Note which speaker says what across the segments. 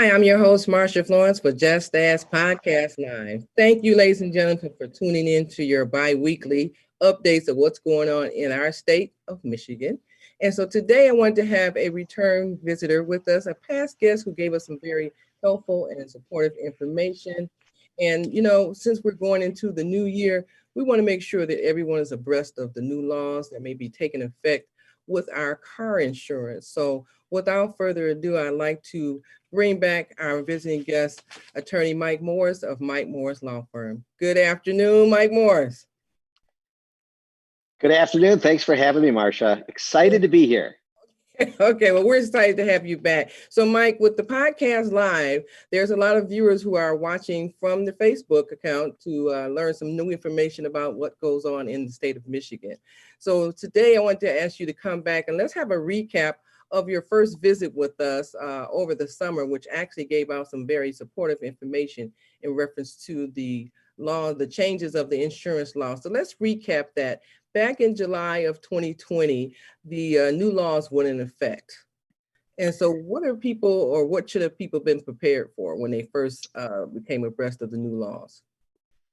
Speaker 1: Hi, I'm your host, Marsha Florence for Just Ask Podcast Live. Thank you, ladies and gentlemen, for tuning in to your bi-weekly updates of what's going on in our state of Michigan. And so today I want to have a return visitor with us, a past guest who gave us some very helpful and supportive information. And, since we're going into the new year, we want to make sure that everyone is abreast of the new laws that may be taking effect with our car insurance. So without further ado, I'd like to bring back our visiting guest, attorney Mike Morse of Mike Morse Law Firm. Good afternoon, Mike Morse.
Speaker 2: Good afternoon. Thanks for having me, Marsha. Excited to be here.
Speaker 1: Okay, well, we're excited to have you back. So, Mike, with the podcast live, there's a lot of viewers who are watching from the Facebook account to learn some new information about what goes on in the state of Michigan. So today I want to ask you to come back and let's have a recap of your first visit with us over the summer, which actually gave out some very supportive information in reference to the law, the changes of the insurance law. So let's recap that. Back in July of 2020, the new laws went in effect. And so what should have people been prepared for when they first became abreast of the new laws?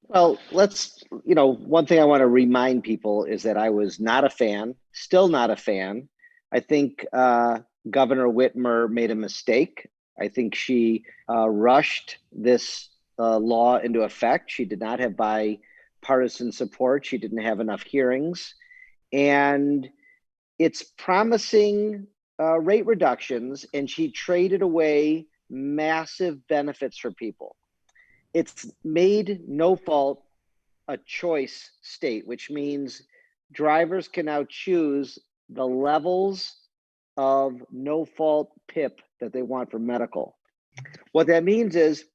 Speaker 2: Well, one thing I want to remind people is that I was not a fan, still not a fan. I think Governor Whitmer made a mistake. I think she rushed this law into effect. She did not have bipartisan support. She didn't have enough hearings. And it's promising rate reductions, and she traded away massive benefits for people. It's made NoFault a choice state, which means drivers can now choose the levels of NoFault PIP that they want for medical. What that means is,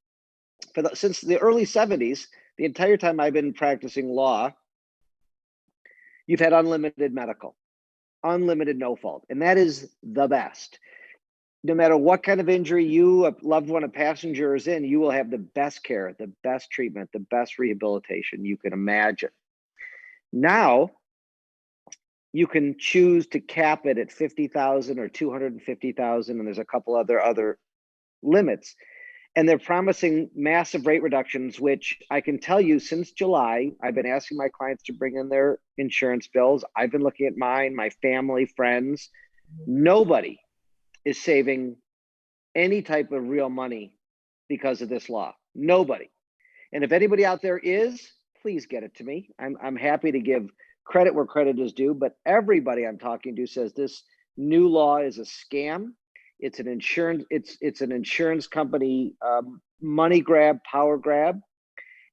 Speaker 2: since the early 70s, the entire time I've been practicing law, you've had unlimited medical, unlimited NoFault, and that is the best. No matter what kind of injury you, a loved one, a passenger is in, you will have the best care, the best treatment, the best rehabilitation you can imagine. Now, you can choose to cap it at 50,000 or 250,000, and there's a couple other limits. And they're promising massive rate reductions, which I can tell you since July, I've been asking my clients to bring in their insurance bills. I've been looking at mine, my family, friends. Nobody is saving any type of real money because of this law. Nobody. And if anybody out there is, please get it to me. I'm happy to give credit where credit is due, but everybody I'm talking to says this new law is a scam. It's an insurance company money grab, power grab.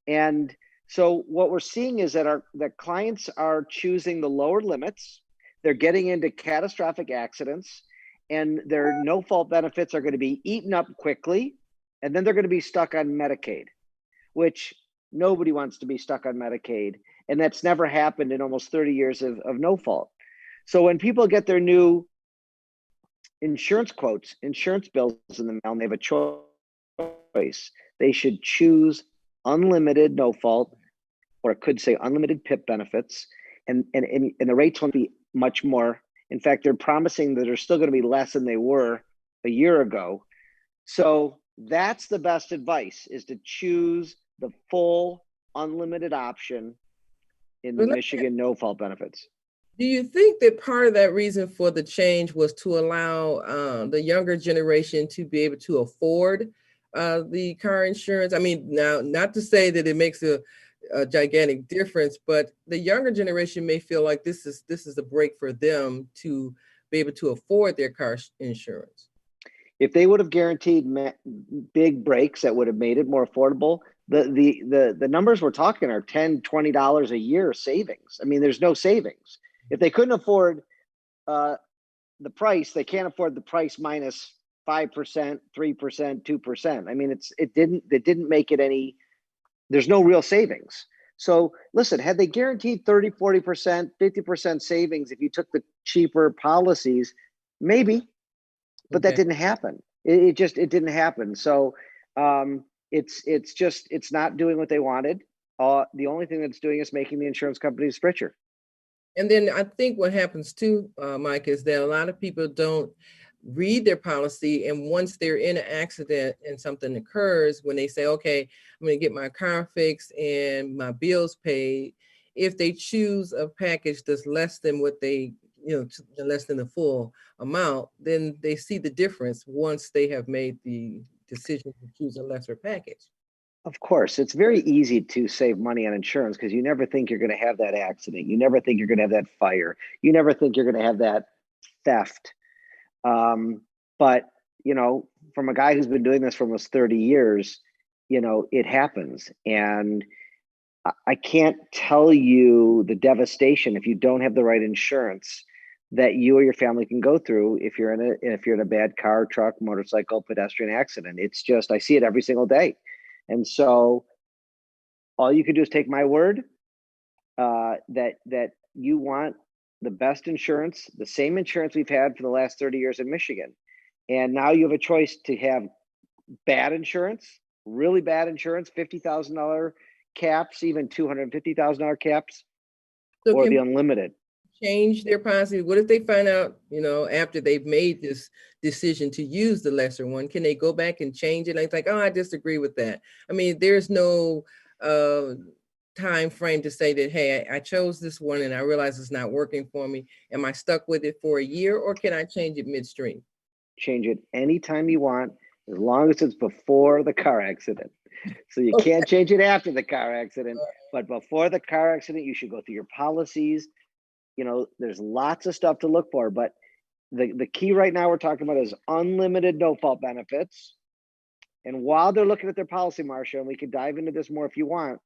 Speaker 2: And so what we're seeing is that that clients are choosing the lower limits. They're getting into catastrophic accidents, and their NoFault benefits are going to be eaten up quickly, and then they're going to be stuck on Medicaid, which nobody wants to be stuck on Medicaid. And that's never happened in almost 30 years of NoFault. So when people get their new insurance quotes, insurance bills in the mail, and they have a choice, they should choose unlimited NoFault, or it could say unlimited PIP benefits, and the rates won't be much more. In fact, they're promising that they're still going to be less than they were a year ago. So that's the best advice, is to choose the full unlimited option in the Michigan NoFault benefits.
Speaker 1: Do you think that part of that reason for the change was to allow the younger generation to be able to afford the car insurance? I mean, now, not to say that it makes a gigantic difference, but the younger generation may feel like this is a break for them to be able to afford their car insurance.
Speaker 2: If they would have guaranteed big breaks that would have made it more affordable, the numbers we're talking are $10, $20 a year savings. I mean, there's no savings. If they couldn't afford the price, they can't afford the price minus 5%, 3%, 2%. I mean, it didn't make it any. There's no real savings. So listen, had they guaranteed 30, 40%, 50% savings if you took the cheaper policies, maybe, but that didn't happen. It didn't happen. So it's not doing what they wanted. The only thing that's doing is making the insurance companies richer.
Speaker 1: And then I think what happens too, Mike, is that a lot of people read their policy. And once they're in an accident and something occurs, when they say, okay, I'm going to get my car fixed and my bills paid, if they choose a package that's less than what they, less than the full amount, then they see the difference once they have made the decision to choose a lesser package.
Speaker 2: Of course, it's very easy to save money on insurance because you never think you're going to have that accident. You never think you're going to have that fire. You never think you're going to have that theft. But, from a guy who's been doing this for almost 30 years, it happens. And I can't tell you the devastation if you don't have the right insurance that you or your family can go through if you're in a bad car, truck, motorcycle, pedestrian accident. It's just, I see it every single day. And so all you can do is take my word that you want the best insurance, the same insurance we've had for the last 30 years in Michigan. And now you have a choice to have bad insurance, really bad insurance, $50,000 caps, even $250,000 caps, or the unlimited.
Speaker 1: Change their policy? What if they find out, after they've made this decision to use the lesser one, can they go back and change it? Like, oh, I disagree with that. I mean, there's no time frame to say that, hey, I chose this one and I realize it's not working for me. Am I stuck with it for a year, or can I change it midstream?
Speaker 2: Change it anytime you want, as long as it's before the car accident. So you can't change it after the car accident, but before the car accident, you should go through your policies. There's lots of stuff to look for, but the key right now we're talking about is unlimited no-fault benefits. And while they're looking at their policy, Marcia, and we can dive into this more if you want,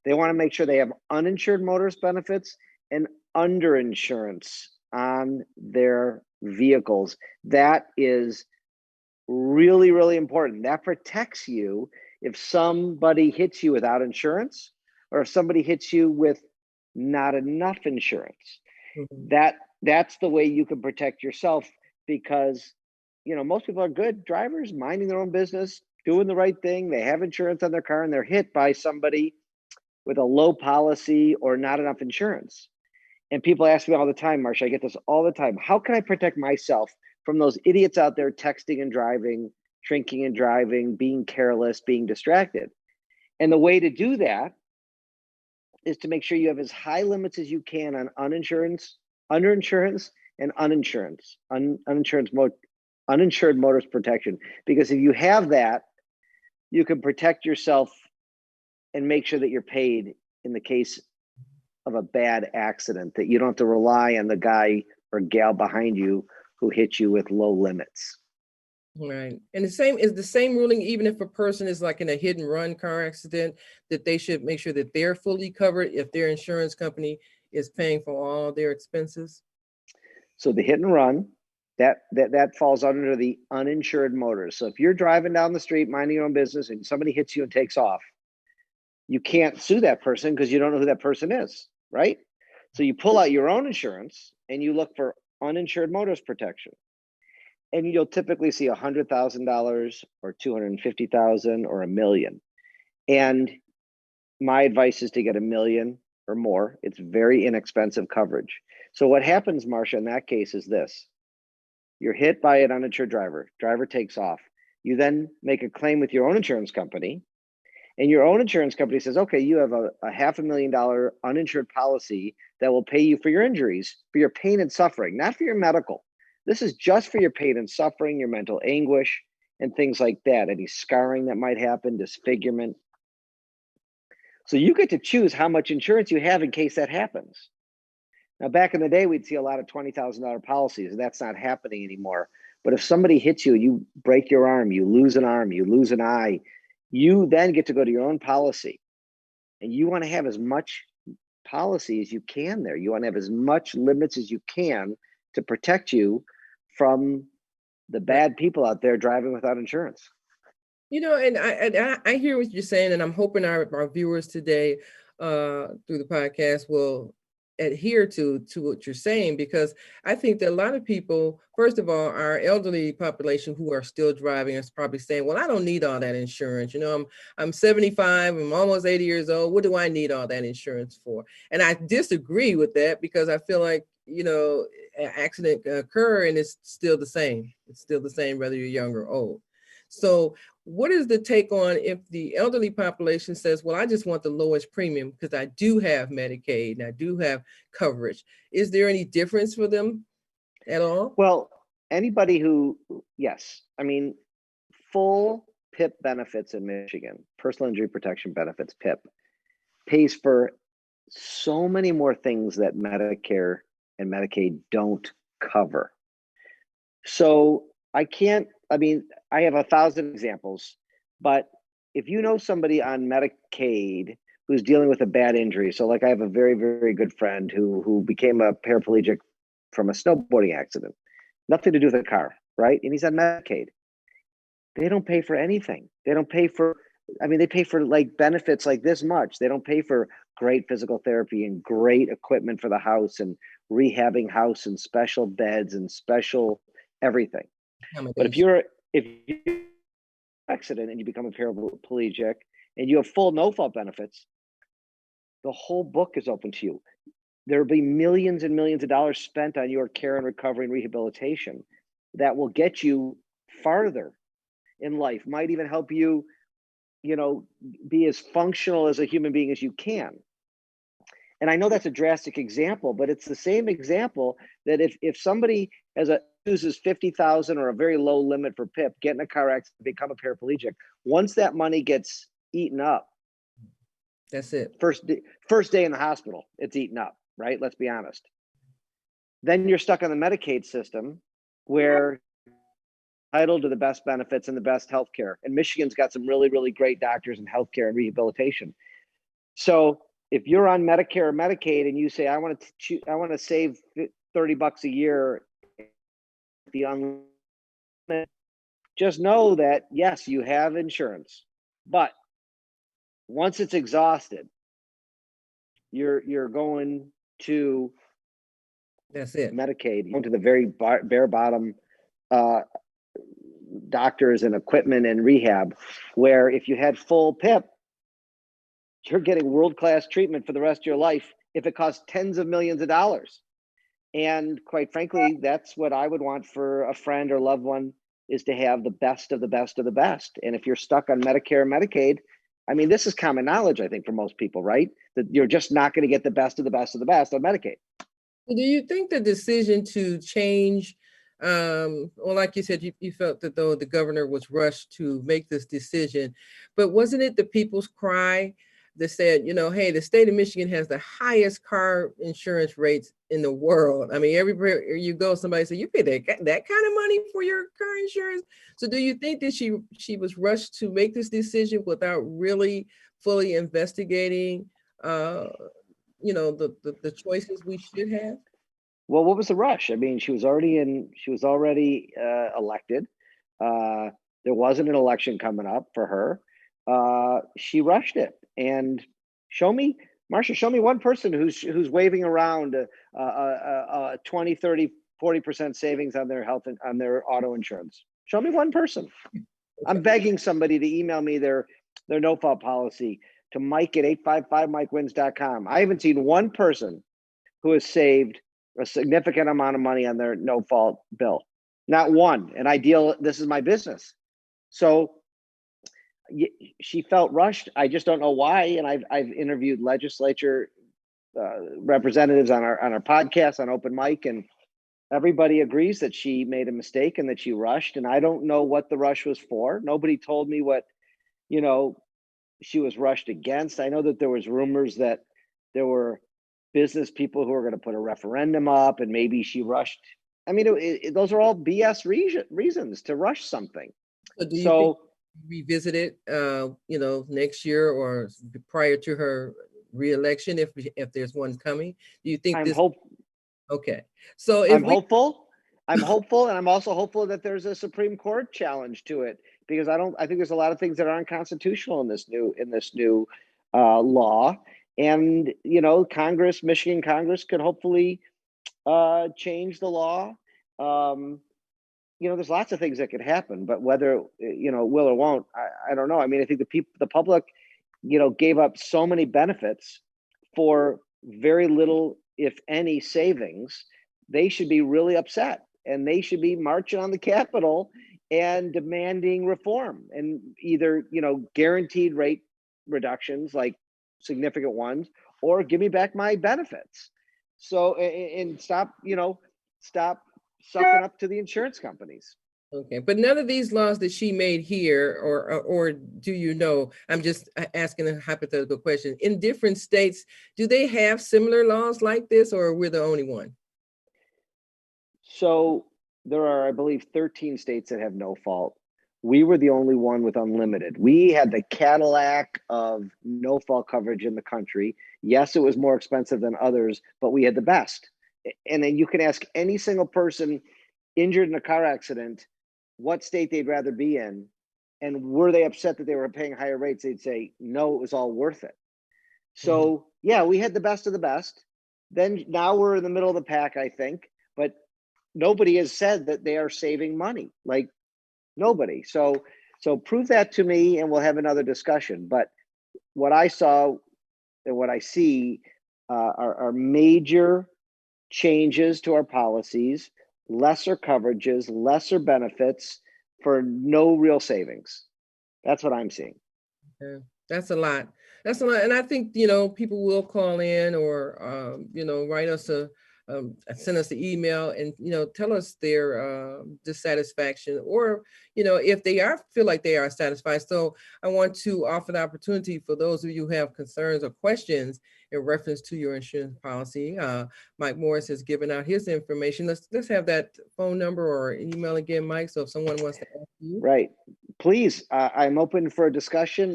Speaker 2: they want to make sure they have uninsured motorist benefits and underinsurance on their vehicles. That is really, really important. That protects you if somebody hits you without insurance, or if somebody hits you with not enough insurance. Mm-hmm. That's the way you can protect yourself, because most people are good drivers, minding their own business, doing the right thing. They have insurance on their car and they're hit by somebody with a low policy or not enough insurance. And people ask me all the time, Marcia, I get this all the time, how can I protect myself from those idiots out there texting and driving, drinking and driving, being careless, being distracted? And the way to do that is to make sure you have as high limits as you can on underinsurance, and uninsured motorist protection. Because if you have that, you can protect yourself and make sure that you're paid in the case of a bad accident, that you don't have to rely on the guy or gal behind you who hit you with low limits.
Speaker 1: Right. And the same ruling, even if a person is like in a hit and run car accident, that they should make sure that they're fully covered if their insurance company is paying for all their expenses.
Speaker 2: So the hit and run, that falls under the uninsured motorist. So if you're driving down the street, minding your own business, and somebody hits you and takes off, you can't sue that person because you don't know who that person is, right? So you pull out your own insurance and you look for uninsured motorist protection. And you'll typically see $100,000 or $250,000 or $1 million. And my advice is to get $1 million or more. It's very inexpensive coverage. So what happens, Marcia, in that case is this. You're hit by an uninsured driver. Driver takes off. You then make a claim with your own insurance company. And your own insurance company says, okay, you have a $500,000 uninsured policy that will pay you for your injuries, for your pain and suffering, not for your medical. This is just for your pain and suffering, your mental anguish, and things like that. Any scarring that might happen, disfigurement. So you get to choose how much insurance you have in case that happens. Now, back in the day, we'd see a lot of $20,000 policies, and that's not happening anymore. But if somebody hits you, you break your arm, you lose an arm, you lose an eye, you then get to go to your own policy. And you want to have as much policy as you can there. You want to have as much limits as you can to protect you from the bad people out there driving without insurance.
Speaker 1: And I hear what you're saying, and I'm hoping our viewers today through the podcast will adhere to what you're saying, because I think that a lot of people, first of all, our elderly population who are still driving is probably saying, well, I don't need all that insurance. I'm 75, I'm almost 80 years old. What do I need all that insurance for? And I disagree with that, because I feel like, accident occur and it's still the same. It's still the same whether you're young or old. So what is the take on if the elderly population says, well, I just want the lowest premium because I do have Medicaid and I do have coverage. Is there any difference for them at all?
Speaker 2: Well, anybody who, yes, I mean, full PIP benefits in Michigan, personal injury protection benefits, PIP, pays for so many more things that Medicare and Medicaid don't cover. So I have 1,000 examples, but if you know somebody on Medicaid who's dealing with a bad injury, so like I have a very, very good friend who became a paraplegic from a snowboarding accident, nothing to do with the car, right? And he's on Medicaid. They don't pay for anything. They don't pay for, they pay for like benefits like this much. They don't pay for great physical therapy and great equipment for the house and rehabbing house and special beds and special everything. But if you're accident and you become a paraplegic and you have full NoFault benefits, the whole book is open to you. There will be millions and millions of dollars spent on your care and recovery and rehabilitation that will get you farther in life, might even help you, be as functional as a human being as you can. And I know that's a drastic example, but it's the same example that if somebody uses 50,000 or a very low limit for PIP, get in a car accident, become a paraplegic, once that money gets eaten up,
Speaker 1: that's it.
Speaker 2: First day in the hospital, it's eaten up, right? Let's be honest. Then you're stuck on the Medicaid system where entitled to the best benefits and the best healthcare. And Michigan's got some really, really great doctors in healthcare and rehabilitation. So if you're on Medicare or Medicaid and you say, I want to save $30 a year, just know that yes, you have insurance, but once it's exhausted, you're going to
Speaker 1: that's it.
Speaker 2: Medicaid, going to the very bare bottom doctors and equipment and rehab, where if you had full PIP, you're getting world-class treatment for the rest of your life if it costs tens of millions of dollars. And quite frankly, that's what I would want for a friend or loved one, is to have the best of the best of the best. And if you're stuck on Medicare and Medicaid, this is common knowledge, I think, for most people, right? That you're just not going to get the best of the best of the best on Medicaid.
Speaker 1: Do you think the decision to change, well, like you said, you felt that though the governor was rushed to make this decision, but wasn't it the people's cry that said, hey, the state of Michigan has the highest car insurance rates in the world. Everywhere you go, somebody say, you pay that kind of money for your car insurance. So do you think that she was rushed to make this decision without really fully investigating, the choices we should have?
Speaker 2: Well, what was the rush? She was already elected. There wasn't an election coming up for her. She rushed it. And Marcia, show me one person who's waving around a 20, 30, 40% savings on their health and on their auto insurance. Show me one person. Okay. I'm begging somebody to email me their NoFault policy to Mike at 855mikewins.com. I haven't seen one person who has saved a significant amount of money on their NoFault bill. Not one. And this is my business. So she felt rushed. I just don't know why. And I've interviewed legislature representatives on our podcast on open mic, and everybody agrees that she made a mistake and that she rushed. And I don't know what the rush was for. Nobody told me what, she was rushed against. I know that there was rumors that there were business people who were going to put a referendum up, and maybe she rushed. Those are all BS reasons to rush something.
Speaker 1: So do you think revisit it, next year or prior to her reelection, if there's one coming? Do you think Okay, so
Speaker 2: I'm hopeful. I'm hopeful, and I'm also hopeful that there's a Supreme Court challenge to it, because I think there's a lot of things that are unconstitutional in this new law. And Michigan Congress could hopefully change the law. There's lots of things that could happen, but whether will or won't, I don't know. I think the public, gave up so many benefits for very little, if any, savings, they should be really upset, and they should be marching on the Capitol and demanding reform, and either, guaranteed rate reductions, like significant ones, or give me back my benefits. So, and stop sucking up to the insurance companies.
Speaker 1: Okay, but none of these laws that she made here, or do you know? I'm just asking a hypothetical question. In different states, do they have similar laws like this, or we're the only one?
Speaker 2: So there are, I believe, 13 states that have NoFault. We were the only one with unlimited. We had the Cadillac of NoFault coverage in the country. Yes, it was more expensive than others, but we had the best. And then you can ask any single person injured in a car accident what state they'd rather be in, and were they upset that they were paying higher rates? They'd say, no, it was all worth it. So yeah, we had the best of the best. Then now we're in the middle of the pack, I think, but nobody has said that they are saving money. Like, nobody. So prove that to me, and we'll have another discussion. But what I saw and what I see are major changes to our policies, lesser coverages, lesser benefits for no real savings. That's what I'm seeing.
Speaker 1: Yeah, that's a lot. That's a lot. And I think, people will call in or, write us send us the email and, tell us their dissatisfaction, or, if they feel like they are satisfied. So I want to offer the opportunity for those of you who have concerns or questions in reference to your insurance policy. Mike Morse has given out his information. Let's have that phone number or email again, Mike. So if someone wants to ask you.
Speaker 2: Right. Please, I'm open for a discussion.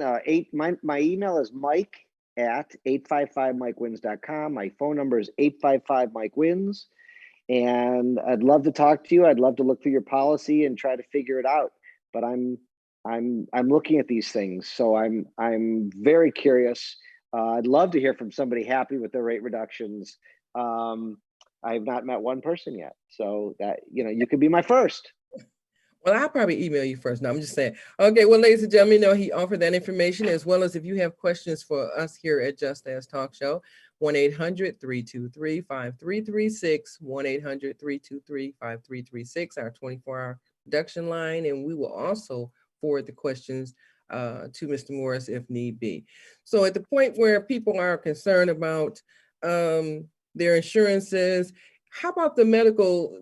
Speaker 2: My email is mike@855mikewins.com. My phone number is 855-MikeWins. And I'd love to talk to you. I'd love to look through your policy and try to figure it out. But I'm looking at these things, so I'm very curious. I'd love to hear from somebody happy with their rate reductions. I have not met one person yet, so that you could be my first.
Speaker 1: Well, I'll probably email you first. No, I'm just saying. Okay, well, ladies and gentlemen, he offered that information, as well as if you have questions for us here at Just Ask Talk Show, 1-800-323-5336, 1-800-323-5336, our 24-hour production line, and we will also forward the questions to Mr. Morris if need be. So at the point where people are concerned about their insurances, how about the medical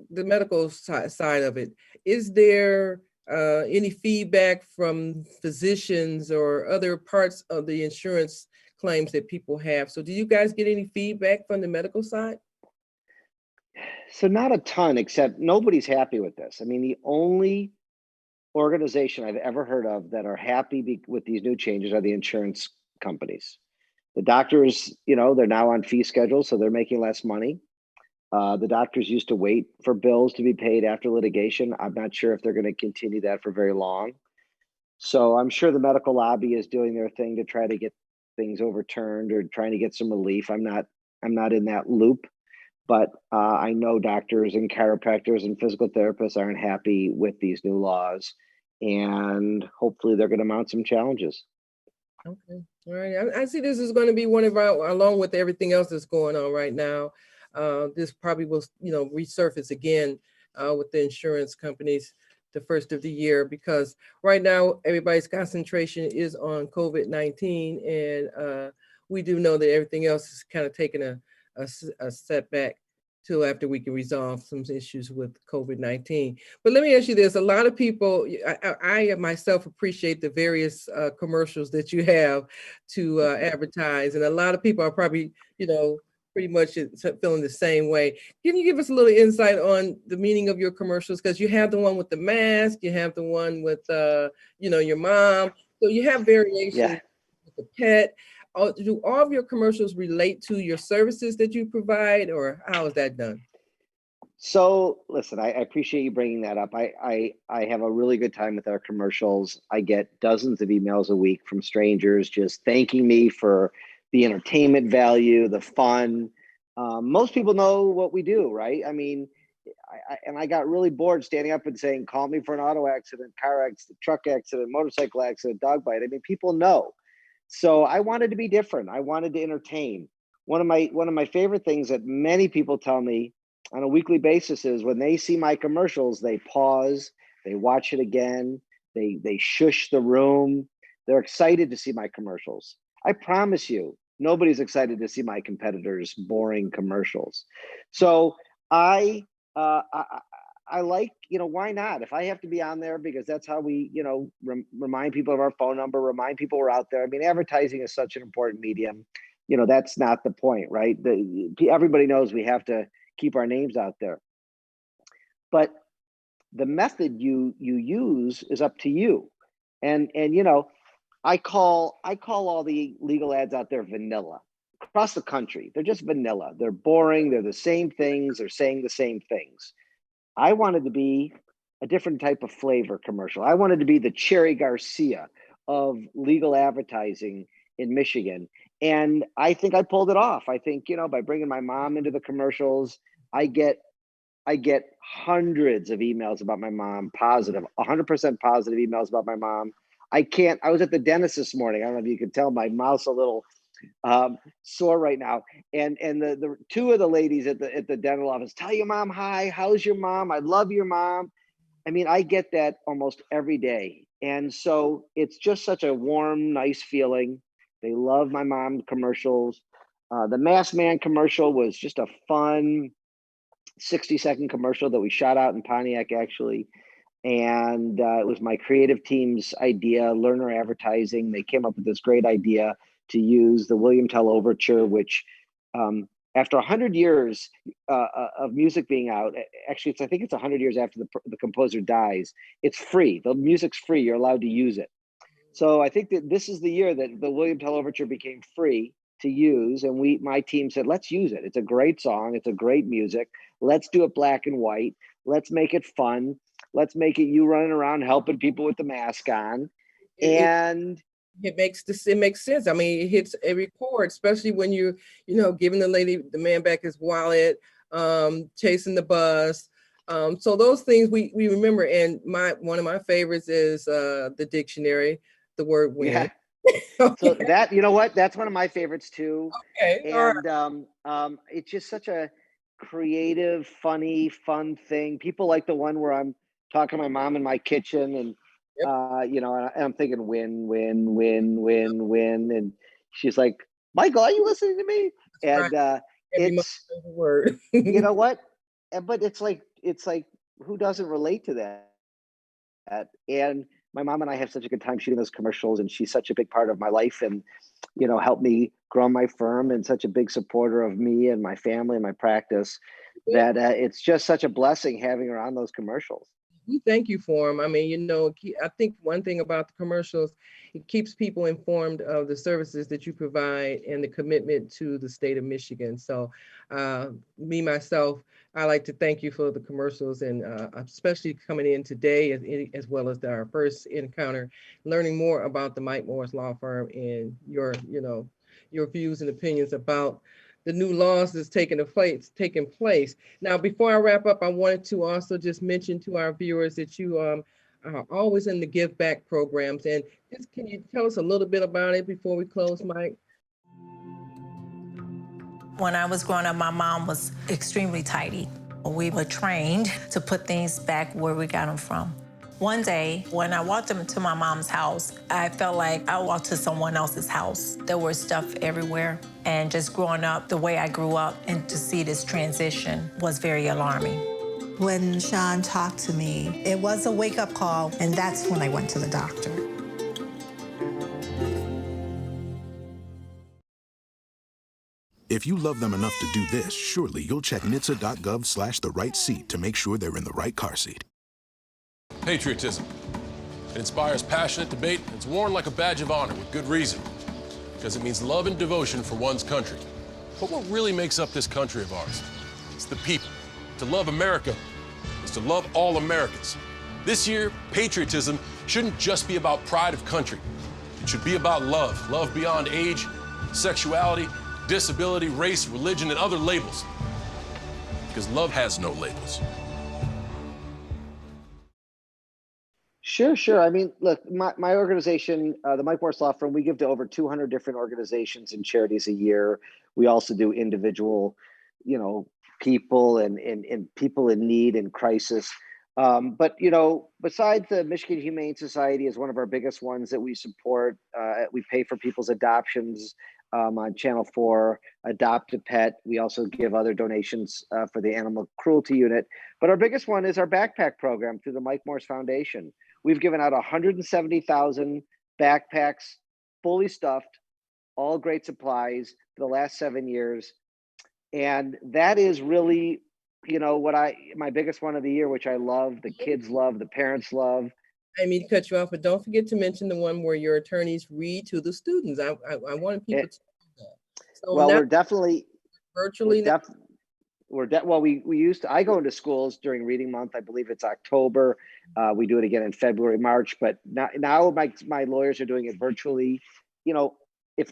Speaker 1: side of it? Is there any feedback from physicians or other parts of the insurance claims that people have? So do you guys get any feedback from the medical side?
Speaker 2: So not a ton, except nobody's happy with this. I mean, the only organization I've ever heard of that are happy with these new changes are the insurance companies. The doctors, they're now on fee schedules, so they're making less money. The doctors used to wait for bills to be paid after litigation. I'm not sure if they're going to continue that for very long. So I'm sure the medical lobby is doing their thing to try to get things overturned or trying to get some relief. I'm not in that loop, but I know doctors and chiropractors and physical therapists aren't happy with these new laws, and hopefully they're going to mount some challenges.
Speaker 1: Okay, all right. I see this is going to be one of our, along with everything else that's going on right now. This probably will, resurface again with the insurance companies the first of the year, because right now everybody's concentration is on COVID-19, and we do know that everything else is kind of taking a setback till after we can resolve some issues with COVID-19. But let me ask you this: a lot of people, I myself appreciate the various commercials that you have to advertise, and a lot of people are probably, pretty much feeling the same way. Can you give us a little insight on the meaning of your commercials? Because you have the one with the mask, you have the one with, your mom. So you have variation with the pet. Do all of your commercials relate to your services that you provide, or how is that done?
Speaker 2: So listen, I appreciate you bringing that up. I have a really good time with our commercials. I get dozens of emails a week from strangers just thanking me for the entertainment value, the fun. Most people know what we do, right? I mean, I got really bored standing up and saying, call me for an auto accident, car accident, truck accident, motorcycle accident, dog bite. I mean, people know. So I wanted to be different. I wanted to entertain. One of my favorite things that many people tell me on a weekly basis is when they see my commercials, they pause, they watch it again, they shush the room. They're excited to see my commercials. I promise you, nobody's excited to see my competitors' boring commercials. So I, I like, why not? If I have to be on there, because that's how we, remind people of our phone number, remind people we're out there. I mean, advertising is such an important medium. That's not the point, right? Everybody knows we have to keep our names out there. But the method you use is up to you. And I call all the legal ads out there vanilla across the country. They're just vanilla. They're boring. They're the same things. They're saying the same things. I wanted to be a different type of flavor commercial. I wanted to be the Cherry Garcia of legal advertising in Michigan. And I think I pulled it off. I think, by bringing my mom into the commercials, I get hundreds of emails about my mom, positive, 100% positive emails about my mom. I was at the dentist this morning. I don't know if you can tell my mouth's a little sore right now. And the two of the ladies at the dental office, tell your mom hi, how's your mom? I love your mom. I mean, I get that almost every day. And so it's just such a warm, nice feeling. They love my mom commercials. The Masked Man commercial was just a fun 60-second commercial that we shot out in Pontiac, actually. And it was my creative team's idea, Learner Advertising. They came up with this great idea to use the William Tell Overture, which after 100 years of music being out, actually, I think it's 100 years after the composer dies, it's free. The music's free. You're allowed to use it. So I think that this is the year that the William Tell Overture became free to use. And my team said, let's use it. It's a great song. It's a great music. Let's do it black and white. Let's make it fun. Let's make it you running around helping people with the mask on. And
Speaker 1: it makes sense. I mean, it hits every chord, especially when you're, giving the man back his wallet, chasing the bus. So those things we remember. And one of my favorites is the dictionary, the word win.
Speaker 2: Yeah. So that, that's one of my favorites too.
Speaker 1: Okay.
Speaker 2: And it's just such a creative, funny, fun thing. People like the one where I'm talking to my mom in my kitchen and
Speaker 1: Yep.
Speaker 2: And I'm thinking win, win, win, win, win. And she's like, Michael, are you listening to me?
Speaker 1: That's
Speaker 2: and it's
Speaker 1: a word.
Speaker 2: you know what? But it's like who doesn't relate to that? And my mom and I have such a good time shooting those commercials, and she's such a big part of my life and helped me grow my firm and such a big supporter of me and my family and my practice that it's just such a blessing having her on those commercials.
Speaker 1: We thank you for them. I mean, I think one thing about the commercials, it keeps people informed of the services that you provide and the commitment to the state of Michigan. So myself, I like to thank you for the commercials, and especially coming in today as well as our first encounter, learning more about the Mike Morse Law Firm and your views and opinions about the new laws that's taking place. Now, before I wrap up, I wanted to also just mention to our viewers that you are always in the give back programs. And can you tell us a little bit about it before we close, Mike?
Speaker 3: When I was growing up, my mom was extremely tidy. We were trained to put things back where we got them from. One day, when I walked into my mom's house, I felt like I walked to someone else's house. There was stuff everywhere. And just growing up the way I grew up, and to see this transition was very alarming.
Speaker 4: When Sean talked to me, it was a wake-up call, and that's when I went to the doctor.
Speaker 5: If you love them enough to do this, surely you'll check NHTSA.gov/the right seat to make sure they're in the right car seat.
Speaker 6: Patriotism. It inspires passionate debate, and it's worn like a badge of honor with good reason, because it means love and devotion for one's country. But what really makes up this country of ours? It's the people. To love America is to love all Americans. This year, patriotism shouldn't just be about pride of country. It should be about love. Love beyond age, sexuality, disability, race, religion, and other labels. Because love has no labels.
Speaker 2: Sure. I mean, look, my organization, the Mike Morse Law Firm, we give to over 200 different organizations and charities a year. We also do individual, people and people in need and crisis. But you know, besides the Michigan Humane Society is one of our biggest ones that we support. We pay for people's adoptions on Channel 4, Adopt a Pet. We also give other donations for the Animal Cruelty Unit. But our biggest one is our backpack program through the Mike Morse Foundation. We've given out 170,000 backpacks, fully stuffed, all great supplies for the last 7 years. And that is really, you know, my biggest one of the year, which I love, the kids love, the parents love.
Speaker 1: I mean to cut you off, but don't forget to mention the one where your attorneys read to the students. I wanted people to do that. So
Speaker 2: well,
Speaker 1: now,
Speaker 2: we're definitely
Speaker 1: virtually.
Speaker 2: We used to, I go into schools during reading month. I believe it's October. We do it again in February, March, but now my lawyers are doing it virtually. You know, if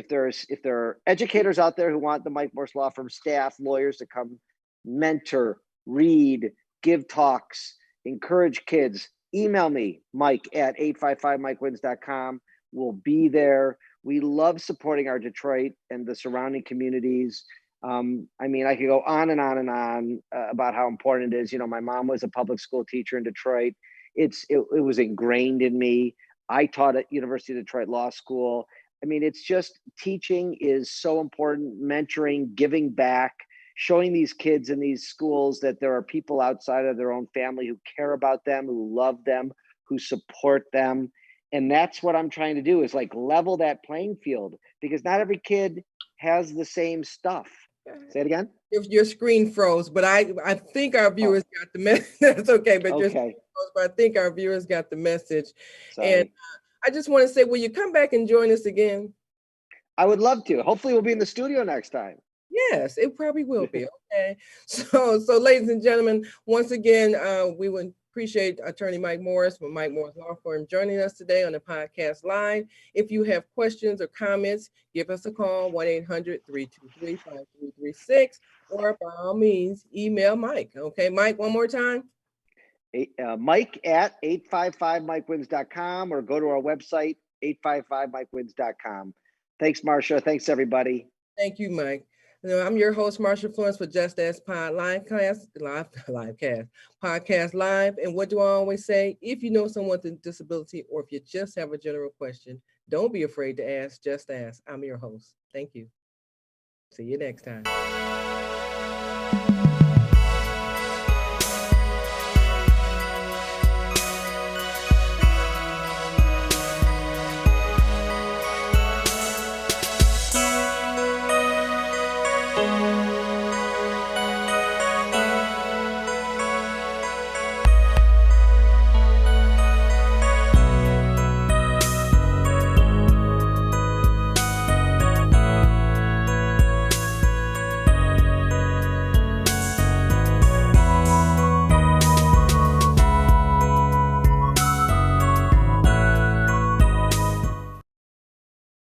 Speaker 2: there are educators out there who want the Mike Morse Law Firm staff, lawyers to come mentor, read, give talks, encourage kids, email me, Mike at 855mikewins.com. We'll be there. We love supporting our Detroit and the surrounding communities. I mean, I could go on and on and on about how important it is. You know, my mom was a public school teacher in Detroit. It was ingrained in me. I taught at University of Detroit Law School. I mean, it's just, teaching is so important, mentoring, giving back, showing these kids in these schools that there are people outside of their own family who care about them, who love them, who support them. And that's what I'm trying to do, is like level that playing field, because not every kid has the same stuff. Say it again.
Speaker 1: If your screen froze, but I think our viewers got the message. That's okay, but your screen froze, but I think our viewers got the message.
Speaker 2: Sorry.
Speaker 1: And I just want to say, will you come back and join us again?
Speaker 2: I would love to. Hopefully we'll be in the studio next time.
Speaker 1: Yes, it probably will be. Okay. So ladies and gentlemen, once again, we would appreciate Attorney Mike Morse from Mike Morse Law Firm joining us today on the podcast live. If you have questions or comments, give us a call, 1-800-323-5336, or by all means, email Mike. Okay, Mike, one more time.
Speaker 2: Mike at 855mikewins.com, or go to our website, 855mikewins.com. Thanks, Marsha. Thanks, everybody.
Speaker 1: Thank you, Mike. You know, I'm your host, Marsha Florence, for Just Ask Pod Podcast Live. And what do I always say? If you know someone with a disability, or if you just have a general question, don't be afraid to ask. Just ask. I'm your host. Thank you. See you next time.